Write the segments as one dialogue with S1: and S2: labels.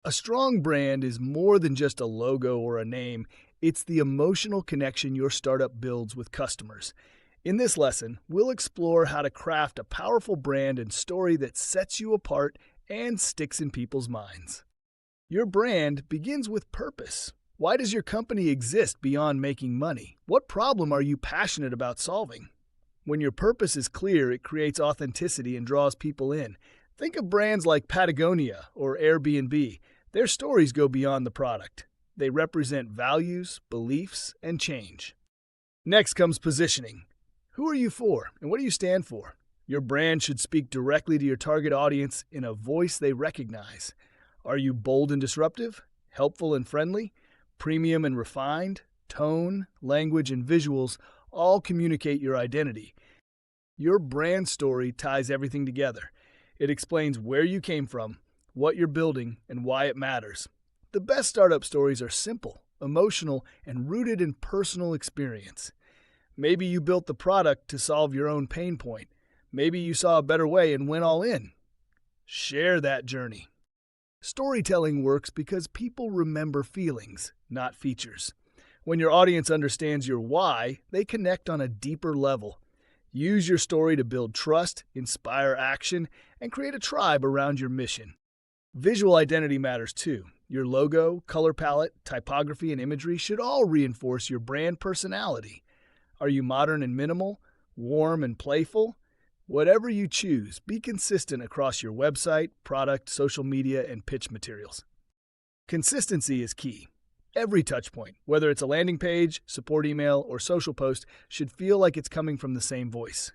S1: A strong brand is more than just a logo or a name, it's the emotional connection your startup builds with customers. In this lesson, we'll explore how to craft a powerful brand and story that sets you apart and sticks in people's minds. Your brand begins with purpose. Why does your company exist beyond making money? What problem are you passionate about solving? When your purpose is clear, it creates authenticity and draws people in. Think of brands like Patagonia or Airbnb. Their stories go beyond the product. They represent values, beliefs, and change. Next comes positioning. Who are you for, and what do you stand for? Your brand should speak directly to your target audience in a voice they recognize. Are you bold and disruptive, helpful and friendly, premium and refined? Tone, language, and visuals all communicate your identity. Your brand story ties everything together. It explains where you came from, what you're building, and why it matters. The best startup stories are simple, emotional, and rooted in personal experience. Maybe you built the product to solve your own pain point. Maybe you saw a better way and went all in. Share that journey. Storytelling works because people remember feelings, not features. When your audience understands your why, they connect on a deeper level. Use your story to build trust, inspire action, and create a tribe around your mission. Visual identity matters too. Your logo, color palette, typography, and imagery should all reinforce your brand personality. Are you modern and minimal, warm and playful? Whatever you choose, be consistent across your website, product, social media, and pitch materials. Consistency is key. Every touchpoint, whether it's a landing page, support email, or social post, should feel like it's coming from the same voice.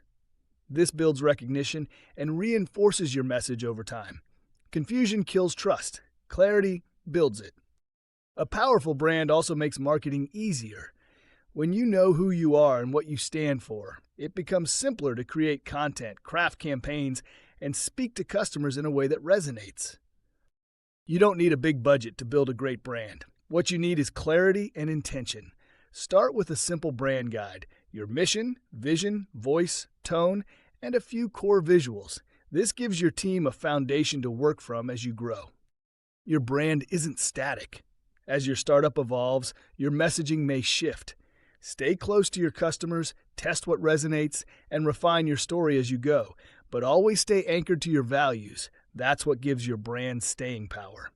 S1: This builds recognition and reinforces your message over time. Confusion kills trust. Clarity builds it. A powerful brand also makes marketing easier. When you know who you are and what you stand for, it becomes simpler to create content, craft campaigns, and speak to customers in a way that resonates. You don't need a big budget to build a great brand. What you need is clarity and intention. Start with a simple brand guide, your mission, vision, voice, tone, and a few core visuals. This gives your team a foundation to work from as you grow. Your brand isn't static. As your startup evolves, your messaging may shift. Stay close to your customers, test what resonates, and refine your story as you go. But always stay anchored to your values. That's what gives your brand staying power.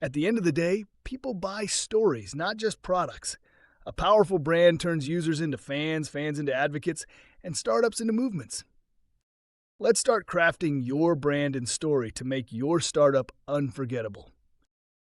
S1: At the end of the day, people buy stories, not just products. A powerful brand turns users into fans, fans into advocates, and startups into movements. Let's start crafting your brand and story to make your startup unforgettable.